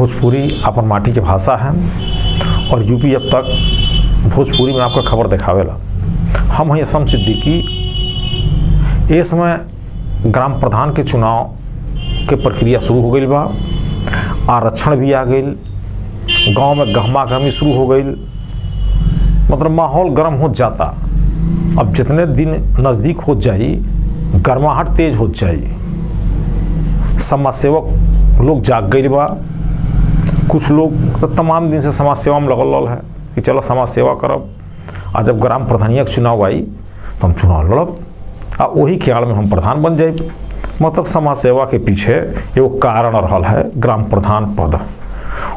भोजपुरी अपन माटी के भाषा है और यूपी अब तक भोजपुरी में आपका खबर दिखावेला। हम हैं असम सिद्दीकी। ये समय ग्राम प्रधान के चुनाव के प्रक्रिया शुरू हो गई बा, आरक्षण भी आ गई, गांव में गहमा गहमी शुरू हो गई, मतलब माहौल गर्म हो जाता। अब जितने दिन नज़दीक हो जाई गर्माहट तेज हो जाई। समाज सेवक लोग जाग गई बा। कुछ लोग तो तमाम दिन से समाज सेवा में लगल है कि चलो समाज सेवा करब, आ जब ग्राम प्रधानिया के चुनाव आई तो हम चुनाव लड़ब आ वही ख्याल में हम प्रधान बन जाए। मतलब समाज सेवा के पीछे एगो कारण रहल है ग्राम प्रधान पद।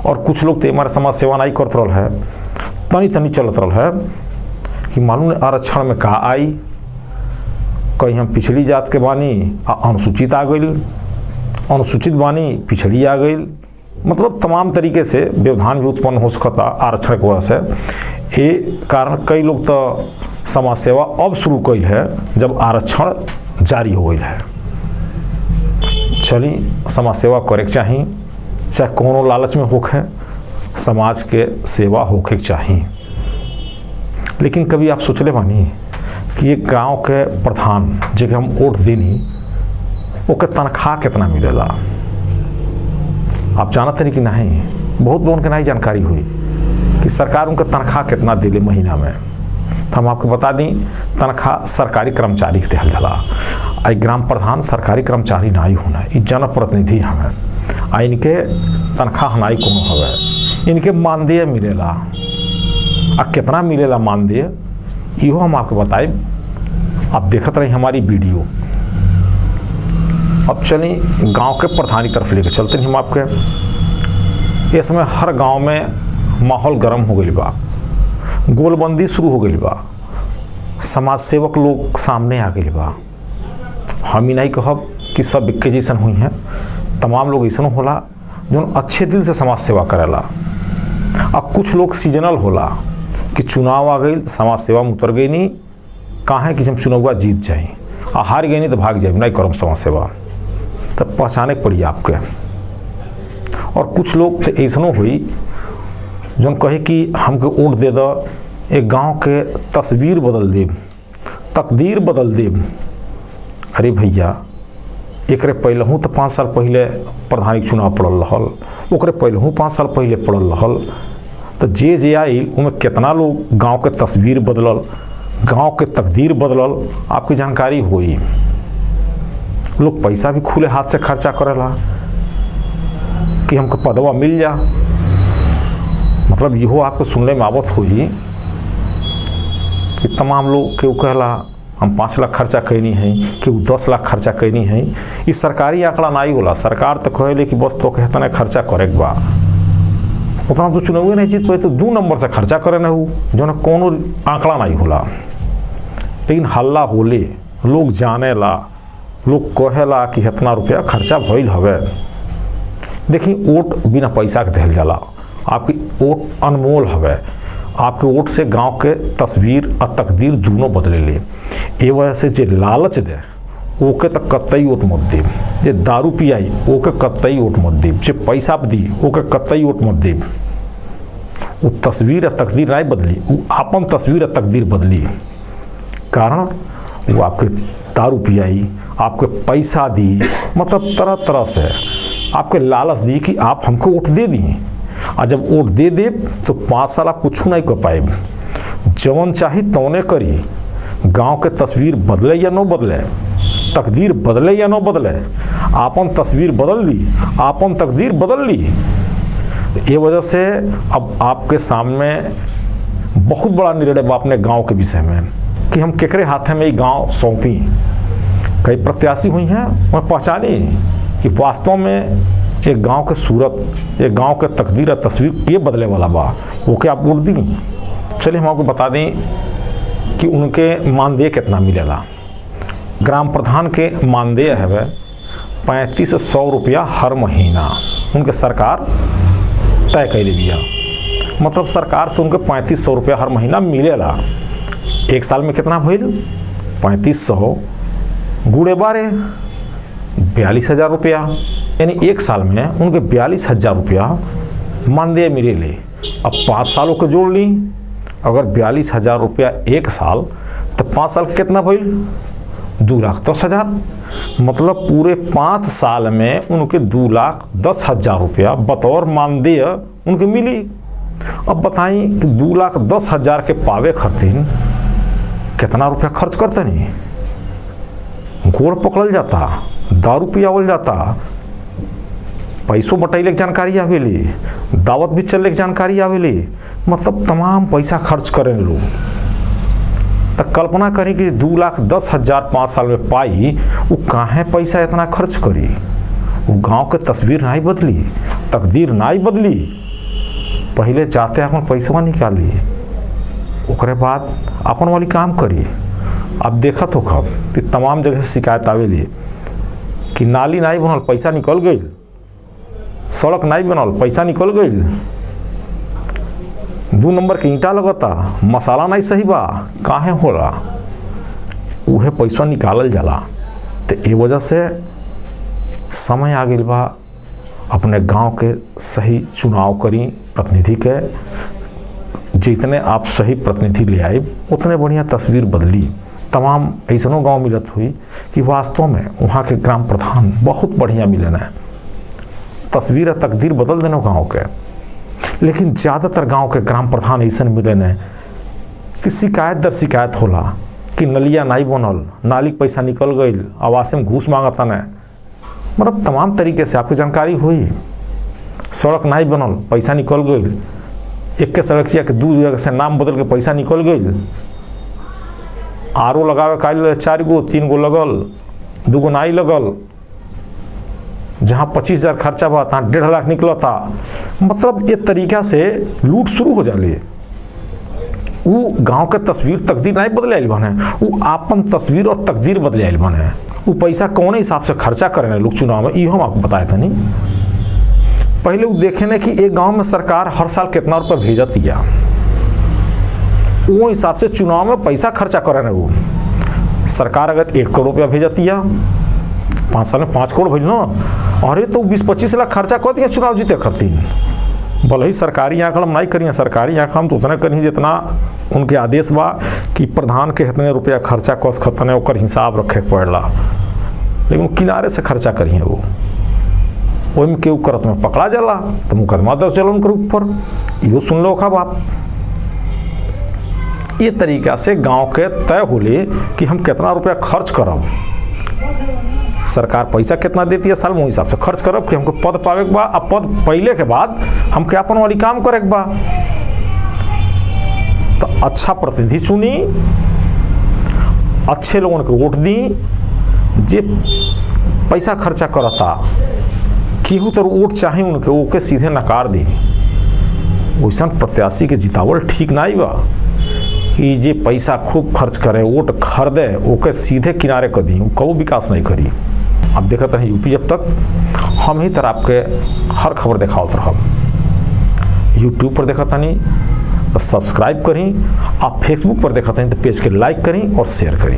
और कुछ लोग तो हमारे समाज सेवा नहीं करते रहल है, तनी तनी चलत रहल है कि मालूम आरक्षण में का आई, कहीं हम पिछड़ी जात के बानी आ अनुसूचित आ गई, अनुसूचित बानी पिछड़ी आ गई। मतलब तमाम तरीके से व्यवधान भी उत्पन्न हो सकता आरक्षण की वजह से। ये कारण कई लोग तो समाज सेवा अब शुरू कई है जब आरक्षण जारी हो गई है। चली समाज सेवा करे के चाहिए, चाहे कोनो लालच में होखे, समाज के सेवा होखे के चाहिए। लेकिन कभी आप सोचले बानी कि ये गांव के प्रधान जे हम वोट देनी ओके तनख्वाह कितना मिलेला? आप जानते नहीं कि नहीं? बहुत लोगों के नहीं जानकारी हुई कि सरकार उनका तनख्वाह कितना दिले महीना में। तो हम आपको बता दी, तनख्वाह सरकारी कर्मचारी के दिहल जाला। आई ग्राम प्रधान सरकारी कर्मचारी नहीं होना, ये जनप्रतिनिधि हमें, आ इनके तनख्वाह नहीं कोनो हवे, इनके मानदेय मिलेला। आ कितना मिलेला मानदेय इहो हम आपको बताए। आप देखते रही हमारी वीडियो। अब चली गांव के प्रधानी तरफ लेके चलते हैं हम आपके। इस समय हर गांव में माहौल गर्म हो गई बा, गोलबंदी शुरू हो गई बा, समाज सेवक लोग सामने आ गई बा। हम ही नहीं कहब कि सब एक जैसन हुई हैं, तमाम लोग ऐसा होला जो अच्छे दिल से समाज सेवा करेला। और कुछ लोग सीजनल होला कि चुनाव आ गई समाज सेवा में उतर गई नहीं, कहाँ है कि हम चुनाव जीत जाए, और हार गई नहीं तो भाग जाए, नहीं करम समाज सेवा, तब पहचाने पड़ी आपके। और कुछ लोग तो ऐसा हुई जो कहे कि हमके वोट दे दो, एक गांव के तस्वीर बदल देब, तकदीर बदल देब। अरे भैया, एकरे पहलहू तो 5 साल पहले प्रधानी चुनाव पड़ल रहल, ओकरे पहलहू 5 साल पहले पड़ल रहल। तो जे आइल उनमें कितना लोग गांव के तस्वीर बदलल, गांव के तकदीर बदलल, आपकी जानकारी हुई। लोग पैसा भी खुले हाथ से खर्चा करेला कि हमको पदवा मिल जा। मतलब इहो आपको सुनने में आवत हुई कि तमाम लोग केहू कहला हम 5 लाख खर्चा कैनी है, केहू 10 लाख खर्चा कैनी है। ये सरकारी आंकड़ा नहीं होला। सरकार तो कहले कि बस तो कहता ना खर्चा करे के बा, उतना तो चुनाव नहीं जीत पाए तो 2 नंबर से खर्चा करे ना हो, जो ना कोनो आंकड़ा नहीं होला। लेकिन हल्ला होले, लोग जाने ला, लोग कहेला कि इतना रुपया खर्चा भइल हवे। देखिए, वोट बिना पैसा के दिहल जाला। आपकी वोट अनमोल हवे। आपके वोट से गांव के तस्वीर और तकदीर दोनों बदले ले। ये वजह से जे लालच दे ओके तो कतई वोट मत देब, जे दारू पियाई ओके कतई वोट मत देब, जे पैसा दी ओके कतई वोट मत देब। वो तस्वीर और तकदीर नहीं बदली, वो आपन तस्वीर और तकदीर बदली। कारण वो आपके दारू पियाई, आपके पैसा दी, मतलब तरह तरह से आपके लालच दी कि आप हमको वोट दे दी। और जब वोट दे दे तो 5 साल आप कुछ नहीं कर पाए, जवन चाही तौने करी। गांव के तस्वीर बदले या न बदले, तकदीर बदले या न बदले, आपन तस्वीर बदल ली, आपन तकदीर बदल ली। ये वजह से अब आपके सामने बहुत बड़ा निर्णय अपने गांव के विषय में कि हम केकरे हाथे में ये गांव सौंपी। कई प्रत्याशी हुई हैं, वह पहचानी कि वास्तव में एक गांव के सूरत, एक गांव के तकदीर और तस्वीर ये बदले वाला बा, वो क्या आप वोट दी। चलिए हम आपको बता दें कि उनके मानदेय कितना मिलेला। ग्राम प्रधान के मानदेय है 3500 रुपया हर महीना उनके सरकार तय कर दिया। मतलब सरकार से उनके 3500 रुपया हर महीना मिलेला। एक साल में कितना भइल? 3500 गुणे 12 42,000 रुपया, यानी एक साल में उनके 42,000 रुपया मानदेय मिले। अब 5 सालों के जोड़ ली, अगर 42,000 रुपया एक साल, तो 5 साल के कितना भइल 2,10,000। मतलब पूरे 5 साल में उनके 2,10,000 रुपया बतौर मानदेय उनके मिली। अब बताई कि 2,10,000 के पावे खातिर कितना रुपया खर्च करते नहीं। गोड़ पकड़ल जाता, दारू पियावल जाता, पैसों बटैले के जानकारी आवेली, दावत भी चलने की जानकारी आवेली, मतलब तमाम पैसा खर्च करें लोग। तो कल्पना करी कि 2,10,000 5 साल में पाई, वो काहे पैसा इतना खर्च करी। वो गांव के तस्वीर नहीं बदली, तकदीर नहीं बदली। पहले जाते अपन पैसा निकाली, ओकरे बाद अपन वाली काम करी। अब देखत हो खब कि तमाम जगह से शिकायत आवेली कि नाली नहीं बनल, पैसा निकल गई, सड़क नहीं बनल, पैसा निकल गई, 2 नंबर के ईंटा लगता, मसाला नहीं सही बा, काहे होला, उहे पैसा निकालल जाला। तो ये वजह से समय आ गई बा अपने गांव के सही चुनाव करी प्रतिनिधि के। जितने आप सही प्रतिनिधि ले आए उतने बढ़िया तस्वीर बदली। तमाम ऐसनों गांव मिलत हुई कि वास्तव में वहाँ के ग्राम प्रधान बहुत बढ़िया मिले न, तस्वीर तकदीर बदल देने गांव के। लेकिन ज़्यादातर गांव के ग्राम प्रधान ऐसा मिले न कि शिकायत दर शिकायत होला कि नलिया नहीं बनल, नाली के पैसा निकल गई, आवास में घूस मांगता न, मतलब तमाम तरीके से आपकी जानकारी हुई। सड़क नहीं बनल, पैसा निकल गई, एक के सड़क के 2 जगह से नाम बदल के पैसा निकल गई। आरो लगावे काल 4 गो 3 गो लगल, 2 गो नहीं लगल। जहाँ 25,000 खर्चा बा तहाँ 1.5 लाख निकलता। मतलब ये तरीका से लूट शुरू हो जाली। वो गांव के तस्वीर तकदीर नहीं बदले आइल बने, वो आपन तस्वीर और तकदीर बदले आइल बने। वो पैसा कौन हिसाब से खर्चा करें लोग चुनाव में, ये हम आपको बताए थे नहीं। पहले वो देखे न कि एक गांव में सरकार हर साल कितना रुपया भेजती है, वो हिसाब से चुनाव में पैसा खर्चा करें। वो सरकार अगर 1 करोड़ रुपया भेजती है, 5 साल में 5 करोड़ भेज ना, अरे तो 20-25 लाख खर्चा कर दिया चुनाव जीते खरतीन। भले ही सरकारी आंकड़ा हम नहीं करिए, सरकारी आंकड़ा हम तो उतना करिए जितना उनके आदेश बा कि प्रधान के इतने रुपया खर्चा कस खतने ओकर हिसाब रखे पड़ला। लेकिन किनारे से खर्चा करिए, वो वही में केहू करत में पकड़ा जाला तो मुकदमा दर्ज चलो उनके ऊपर। इहो सुन लो खब आप। ये तरीका से गांव के तय होले कि हम कितना रुपया खर्च करब, सरकार पैसा कितना देती है साल में, हिसाब से खर्च करब कि हमको पद पावे के बा। अब पद पहले के बाद हमके अपन वाली काम करे के बा। तो अच्छा प्रतिनिधि चुनी, अच्छे लोगों को वोट दी, जे पैसा खर्चा करता केहू तो वोट चाहे उनके ओके सीधे नकार दी। वैसा प्रत्याशी के जितावल ठीक नहीं बा कि जे पैसा खूब खर्च करे, वोट खरीदे, ओके सीधे किनारे कर दी, कबो विकास नहीं करी। अब देखते रहे यूपी, जब तक हम ही तरह आपके हर खबर दिखावत रहब। यूट्यूब पर देखता नहीं तो सब्सक्राइब करी, आप फेसबुक पर देखता नहीं तो पेज के लाइक करी और शेयर करी।